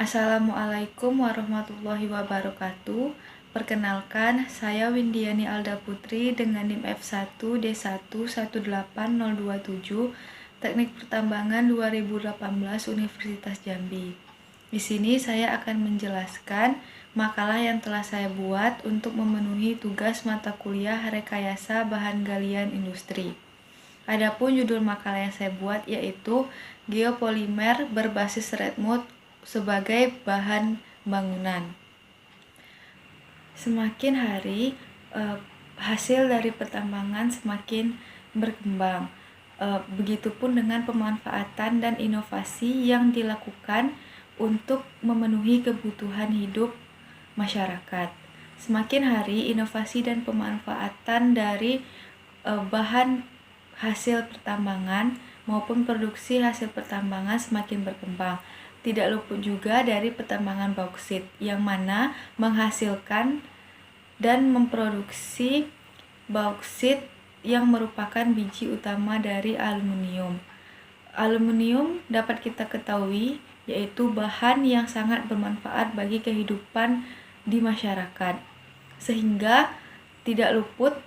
Assalamualaikum warahmatullahi wabarakatuh. Perkenalkan, saya Windiani Alda Putri dengan NIM F1D1 18027 Teknik Pertambangan 2018 Universitas Jambi. Di sini saya akan menjelaskan makalah yang telah saya buat untuk memenuhi tugas mata kuliah Rekayasa Bahan Galian Industri. Adapun judul makalah yang saya buat yaitu Geopolimer berbasis Redmond sebagai bahan bangunan. Semakin hari hasil dari pertambangan semakin berkembang. Begitupun dengan pemanfaatan dan inovasi yang dilakukan untuk memenuhi kebutuhan hidup masyarakat. Semakin hari inovasi dan pemanfaatan dari bahan hasil pertambangan maupun produksi hasil pertambangan semakin berkembang. Tidak luput juga dari pertambangan bauksit yang mana menghasilkan dan memproduksi bauksit yang merupakan biji utama dari aluminium. Aluminium dapat kita ketahui yaitu bahan yang sangat bermanfaat bagi kehidupan di masyarakat, sehingga tidak luput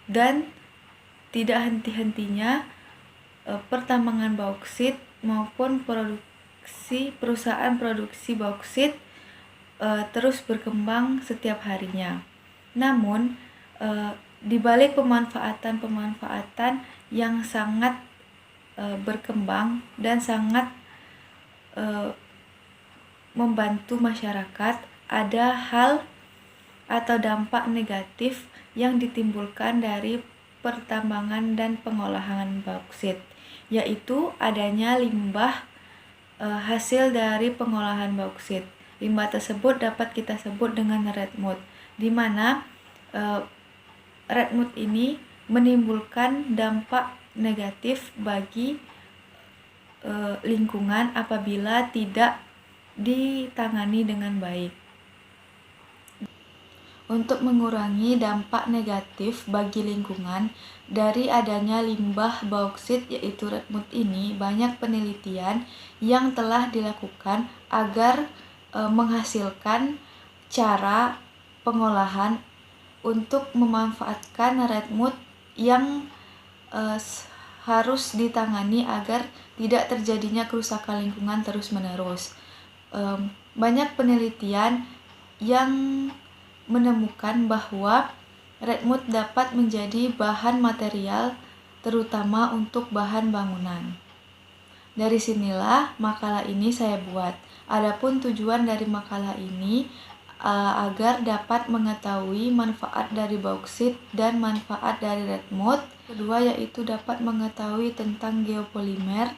dan tidak henti-hentinya pertambangan bauksit maupun perusahaan produksi bauksit terus berkembang setiap harinya. Namun di balik pemanfaatan yang sangat berkembang dan sangat membantu masyarakat, ada hal atau dampak negatif yang ditimbulkan dari pertambangan dan pengolahan bauksit, yaitu adanya limbah hasil dari pengolahan bauksit. Limbah tersebut dapat kita sebut dengan Redmond, di mana Redmond ini menimbulkan dampak negatif bagi lingkungan apabila tidak ditangani dengan baik. Untuk mengurangi dampak negatif bagi lingkungan dari adanya limbah bauksit yaitu Redmond ini, banyak penelitian yang telah dilakukan agar menghasilkan cara pengolahan untuk memanfaatkan Redmond yang harus ditangani agar tidak terjadinya kerusakan lingkungan terus-menerus. Banyak penelitian yang menemukan bahwa Redmond dapat menjadi bahan material terutama untuk bahan bangunan. Dari sinilah makalah ini saya buat. Adapun tujuan dari makalah ini agar dapat mengetahui manfaat dari bauksit dan manfaat dari Redmond. Kedua yaitu dapat mengetahui tentang geopolimer,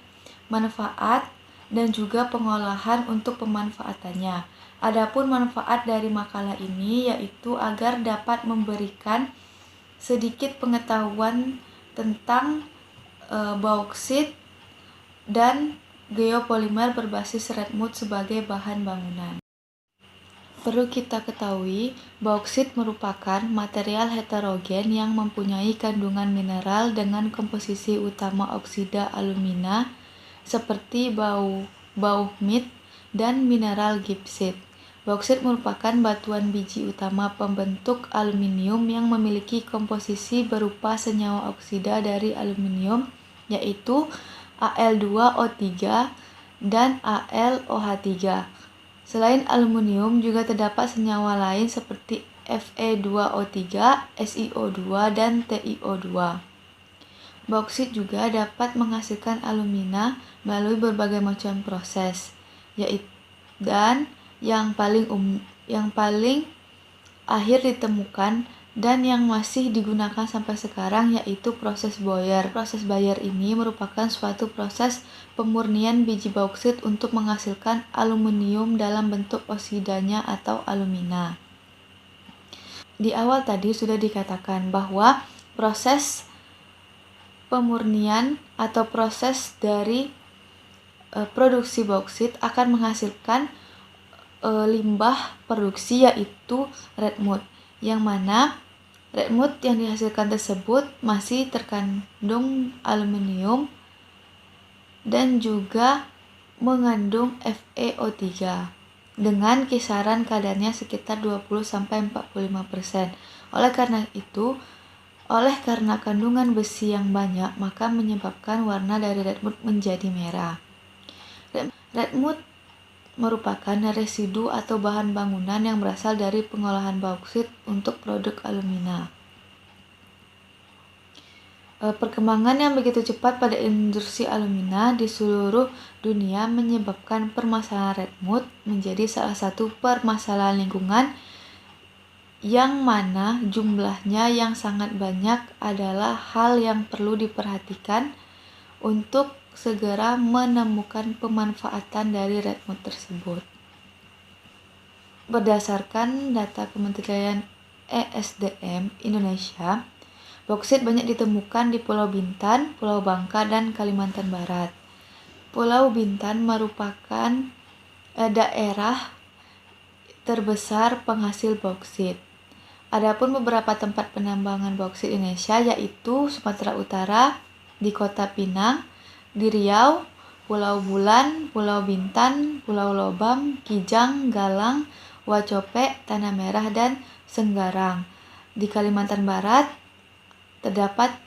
manfaat dan juga pengolahan untuk pemanfaatannya. Adapun manfaat dari makalah ini yaitu agar dapat memberikan sedikit pengetahuan tentang bauksit dan geopolimer berbasis Redmond sebagai bahan bangunan. Perlu kita ketahui, bauksit merupakan material heterogen yang mempunyai kandungan mineral dengan komposisi utama oksida alumina seperti baumit dan mineral gipsit. Bauksit merupakan batuan biji utama pembentuk aluminium yang memiliki komposisi berupa senyawa oksida dari aluminium yaitu Al2O3 dan AlOH3. Selain aluminium juga terdapat senyawa lain seperti Fe2O3, SiO2 dan TiO2. Bauksit juga dapat menghasilkan alumina melalui berbagai macam proses, dan yang paling akhir ditemukan dan yang masih digunakan sampai sekarang yaitu proses Boyer. Proses Boyer ini merupakan suatu proses pemurnian biji bauksit untuk menghasilkan aluminium dalam bentuk oksidanya atau alumina. Di awal tadi sudah dikatakan bahwa proses pemurnian atau proses dari produksi bauksit akan menghasilkan limbah produksi yaitu Redmond, yang mana Redmond yang dihasilkan tersebut masih terkandung aluminium dan juga mengandung FeO3. dengan kisaran kadarnya sekitar 20-45%. Oleh karena kandungan besi yang banyak, maka menyebabkan warna dari redwood menjadi merah. Redwood merupakan residu atau bahan bangunan yang berasal dari pengolahan bauksit untuk produk alumina. Perkembangan yang begitu cepat pada industri alumina di seluruh dunia menyebabkan permasalahan redwood menjadi salah satu permasalahan lingkungan yang mana jumlahnya yang sangat banyak adalah hal yang perlu diperhatikan untuk segera menemukan pemanfaatan dari redwood tersebut. Berdasarkan data Kementerian ESDM Indonesia, bauksit banyak ditemukan di Pulau Bintan, Pulau Bangka, dan Kalimantan Barat. Pulau Bintan merupakan daerah terbesar penghasil bauksit. Adapun beberapa tempat penambangan bauksit Indonesia yaitu Sumatera Utara, di Kota Pinang, di Riau, Pulau Bulan, Pulau Bintan, Pulau Lobam, Kijang, Galang, Wacope, Tanah Merah, dan Senggarang. Di Kalimantan Barat terdapat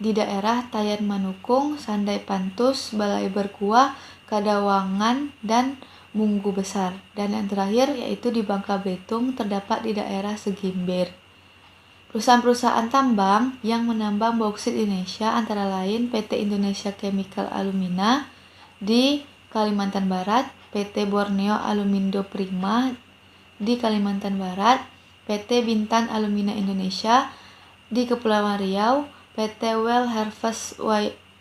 di daerah Tayan Manukung, Sandai Pantus, Balai Berkuah, Kadawangan, dan Munggu Besar. Dan yang terakhir yaitu di Bangka Belitung terdapat di daerah Segimbir. Perusahaan-perusahaan tambang yang menambang bauksit Indonesia antara lain PT Indonesia Chemical Alumina di Kalimantan Barat, PT Borneo Alumindo Prima di Kalimantan Barat, PT Bintan Alumina Indonesia di Kepulauan Riau, PT Well Harvest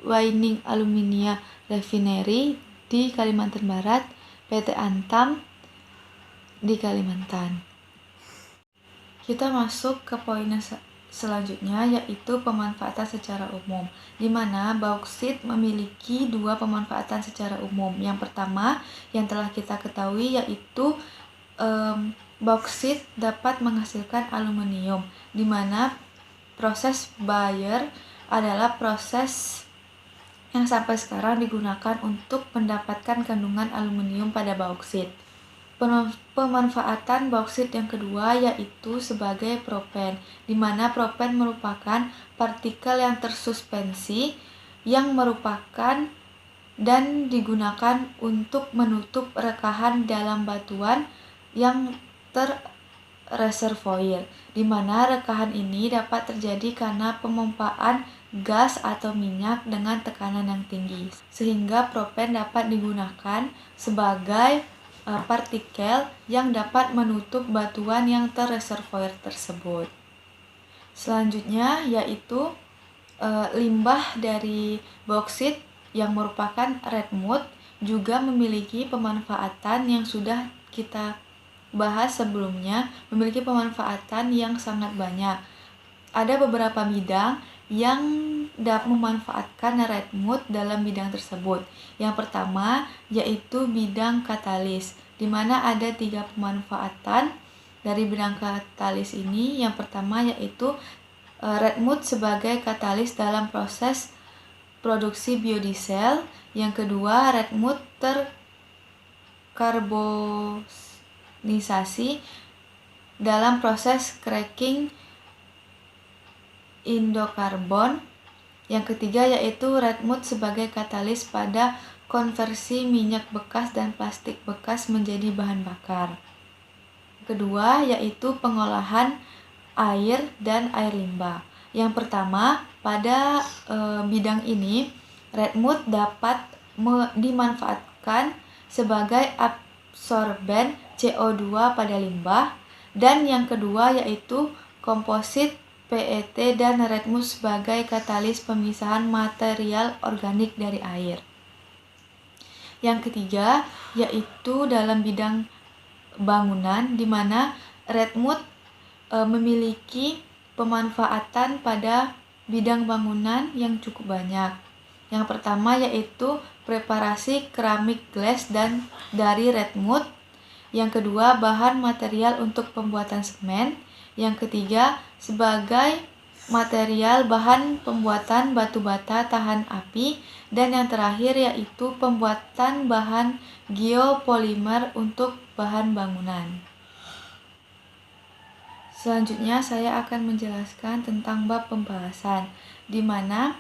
Mining Aluminium Refinery di Kalimantan Barat, PT Antam di Kalimantan. Kita masuk ke poin selanjutnya yaitu pemanfaatan secara umum, di mana bauksit memiliki dua pemanfaatan secara umum. Yang pertama yang telah kita ketahui yaitu bauksit dapat menghasilkan aluminium, di mana proses Bayer adalah proses yang sampai sekarang digunakan untuk mendapatkan kandungan aluminium pada bauksit. Pemanfaatan bauksit yang kedua yaitu sebagai propen, di mana propen merupakan partikel yang tersuspensi yang merupakan dan digunakan untuk menutup rekahan dalam batuan yang terreservoir, di mana rekahan ini dapat terjadi karena pemompaan gas atau minyak dengan tekanan yang tinggi, sehingga propen dapat digunakan sebagai partikel yang dapat menutup batuan yang terreservoir tersebut. Selanjutnya yaitu limbah dari bauksit yang merupakan redwood juga memiliki pemanfaatan yang sudah kita bahas sebelumnya, memiliki pemanfaatan yang sangat banyak. Ada beberapa bidang yang dapat memanfaatkan redwood dalam bidang tersebut. Yang pertama yaitu bidang katalis, di mana ada 3 pemanfaatan dari bidang katalis ini. Yang pertama yaitu redwood sebagai katalis dalam proses produksi biodiesel. Yang kedua, redwood terkarbonisasi dalam proses cracking indokarbon. Yang ketiga yaitu redwood sebagai katalis pada konversi minyak bekas dan plastik bekas menjadi bahan bakar. Kedua yaitu pengolahan air dan air limbah. Yang pertama, pada bidang ini redwood dapat dimanfaatkan sebagai absorben CO2 pada limbah. Dan yang kedua yaitu komposit PET dan redwood sebagai katalis pemisahan material organik dari air. Yang ketiga yaitu dalam bidang bangunan, di mana redwood memiliki pemanfaatan pada bidang bangunan yang cukup banyak. Yang pertama yaitu preparasi keramik glass dan dari redwood. Yang kedua, bahan material untuk pembuatan semen. Yang ketiga, sebagai material bahan pembuatan batu bata tahan api, dan yang terakhir yaitu pembuatan bahan geopolimer untuk bahan bangunan. Selanjutnya saya akan menjelaskan tentang bab pembahasan, di mana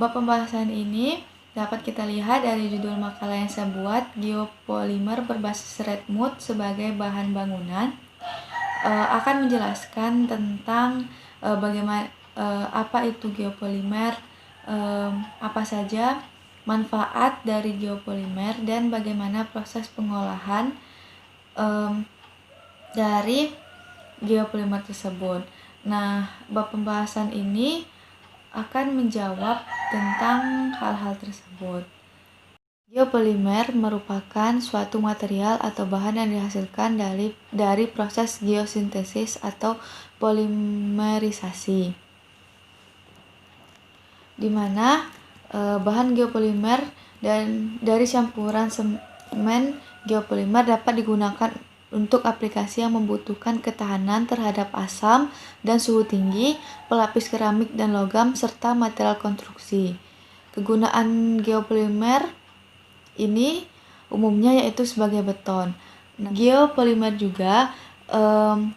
bab pembahasan ini dapat kita lihat dari judul makalah yang saya buat, geopolimer berbasis Redmond sebagai bahan bangunan. Akan menjelaskan tentang bagaimana apa itu geopolimer, apa saja manfaat dari geopolimer, dan bagaimana proses pengolahan dari geopolimer tersebut. Nah, bab pembahasan ini akan menjawab tentang hal-hal tersebut. Geopolimer merupakan suatu material atau bahan yang dihasilkan dari proses geosintesis atau polimerisasi, di mana bahan geopolimer dan dari campuran semen geopolimer dapat digunakan untuk aplikasi yang membutuhkan ketahanan terhadap asam dan suhu tinggi, pelapis keramik dan logam, serta material konstruksi. Kegunaan geopolimer ini umumnya yaitu sebagai beton. Nah, geopolimer juga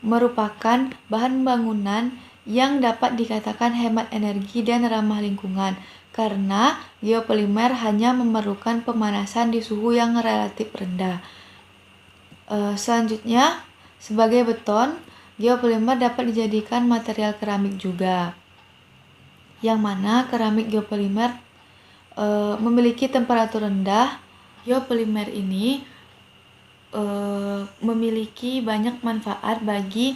merupakan bahan bangunan yang dapat dikatakan hemat energi dan ramah lingkungan, karena geopolimer hanya memerlukan pemanasan di suhu yang relatif rendah. Selanjutnya, sebagai beton, geopolimer dapat dijadikan material keramik juga, yang mana keramik geopolimer memiliki temperatur rendah. Geopolimer ini memiliki banyak manfaat bagi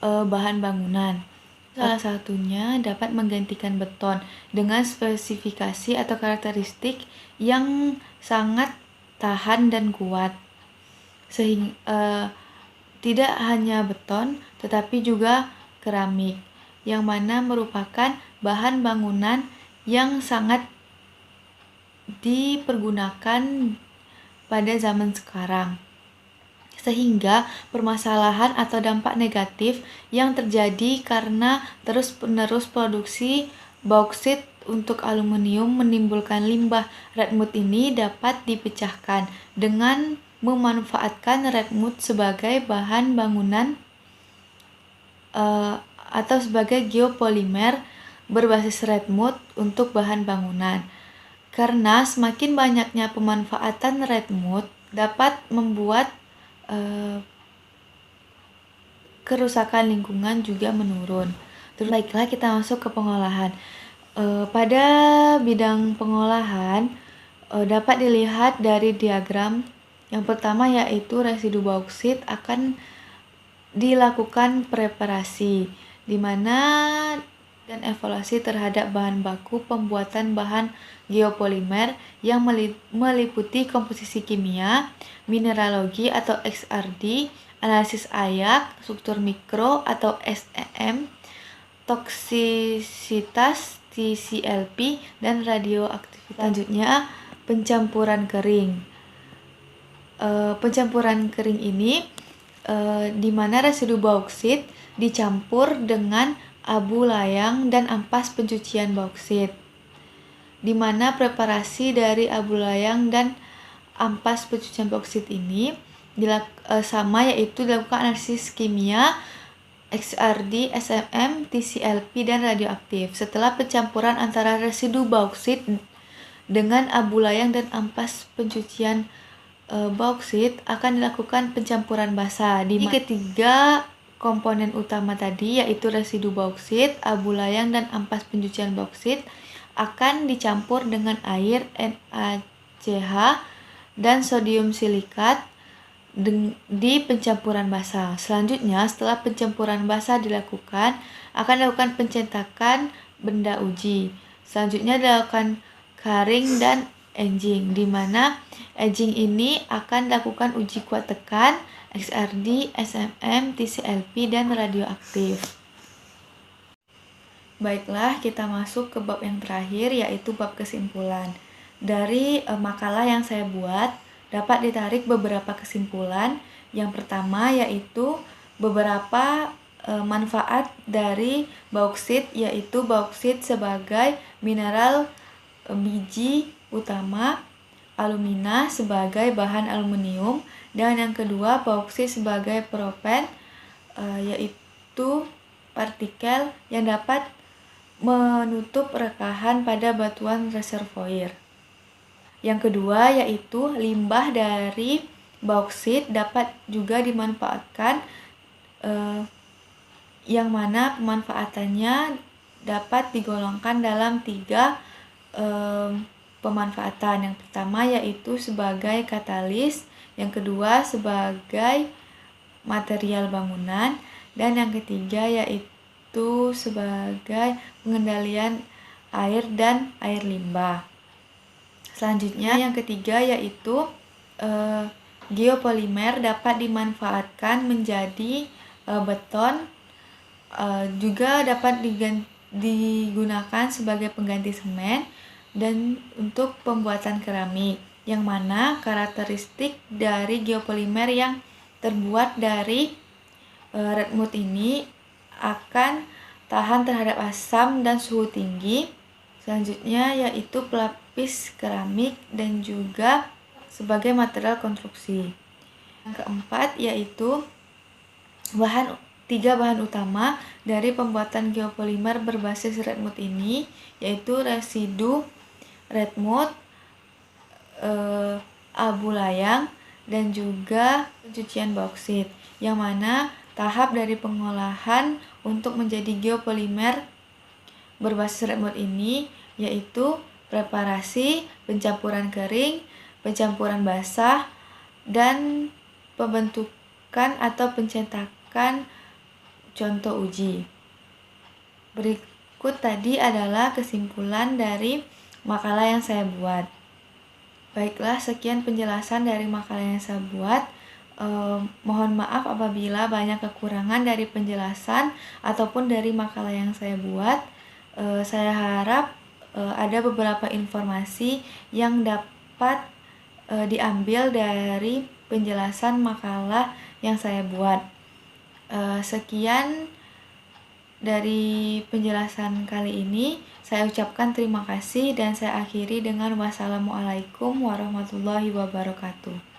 bahan bangunan. Salah satunya dapat menggantikan beton dengan spesifikasi atau karakteristik yang sangat tahan dan kuat. Sehingga tidak hanya beton, tetapi juga keramik, yang mana merupakan bahan bangunan yang sangat dipergunakan pada zaman sekarang, sehingga permasalahan atau dampak negatif yang terjadi karena terus-menerus produksi bauksit untuk aluminium menimbulkan limbah Redmond ini dapat dipecahkan dengan memanfaatkan Redmond sebagai bahan bangunan atau sebagai geopolimer berbasis Redmond untuk bahan bangunan. Karena semakin banyaknya pemanfaatan Redmond dapat membuat kerusakan lingkungan juga menurun. Terus baiklah, kita masuk ke pengolahan. Pada bidang pengolahan dapat dilihat dari diagram yang pertama, yaitu residu bauksit akan dilakukan preparasi, di mana dan evaluasi terhadap bahan baku pembuatan bahan geopolimer yang meliputi komposisi kimia, mineralogi atau XRD, analisis ayak, struktur mikro atau SEM, toksisitas TCLP, dan radioaktivitas. Selanjutnya, pencampuran kering. Pencampuran kering ini di mana residu bauksit dicampur dengan abu layang dan ampas pencucian bauksit, di mana preparasi dari abu layang dan ampas pencucian bauksit ini sama, yaitu dilakukan analisis kimia, XRD, SMM, TCLP, dan radioaktif. Setelah pencampuran antara residu bauksit dengan abu layang dan ampas pencucian bauksit akan dilakukan pencampuran basah. Di ketiga komponen utama tadi, yaitu residu bauksit, abu layang, dan ampas pencucian bauksit akan dicampur dengan air NaCH dan sodium silikat di pencampuran basah. Selanjutnya, setelah pencampuran basah dilakukan, akan dilakukan pencetakan benda uji. Selanjutnya dilakukan karing dan etching, di mana etching ini akan dilakukan uji kuat tekan, XRD, SMM, TCLP, dan radioaktif. Baiklah, kita masuk ke bab yang terakhir, yaitu bab kesimpulan. Dari makalah yang saya buat, dapat ditarik beberapa kesimpulan. Yang pertama yaitu beberapa manfaat dari bauksit, yaitu bauksit sebagai mineral biji utama, alumina sebagai bahan aluminium, dan yang kedua bauksit sebagai propen, yaitu partikel yang dapat menutup rekahan pada batuan reservoir. Yang kedua yaitu limbah dari bauksit dapat juga dimanfaatkan, yang mana pemanfaatannya dapat digolongkan dalam 3 pemanfaatan. Yang pertama yaitu sebagai katalis, yang kedua sebagai material bangunan, dan yang ketiga yaitu sebagai pengendalian air dan air limbah. Selanjutnya yang ketiga yaitu geopolimer dapat dimanfaatkan menjadi beton, juga dapat digunakan sebagai pengganti semen dan untuk pembuatan keramik, yang mana karakteristik dari geopolimer yang terbuat dari red mud ini akan tahan terhadap asam dan suhu tinggi. Selanjutnya yaitu pelapis keramik dan juga sebagai material konstruksi. Yang keempat yaitu 3 bahan utama dari pembuatan geopolimer berbasis red mud ini, yaitu residu red mud, abu layang, dan juga pencucian bauksit, yang mana tahap dari pengolahan untuk menjadi geopolimer berbasis red mud ini yaitu preparasi, pencampuran kering, pencampuran basah, dan pembentukan atau pencetakan contoh uji. Berikut tadi adalah kesimpulan dari makalah yang saya buat. Baiklah, sekian penjelasan dari makalah yang saya buat. Mohon maaf apabila banyak kekurangan dari penjelasan ataupun dari makalah yang saya buat. Saya harap ada beberapa informasi yang dapat diambil dari penjelasan makalah yang saya buat. Sekian dari penjelasan kali ini. Saya ucapkan terima kasih dan saya akhiri dengan wassalamualaikum warahmatullahi wabarakatuh.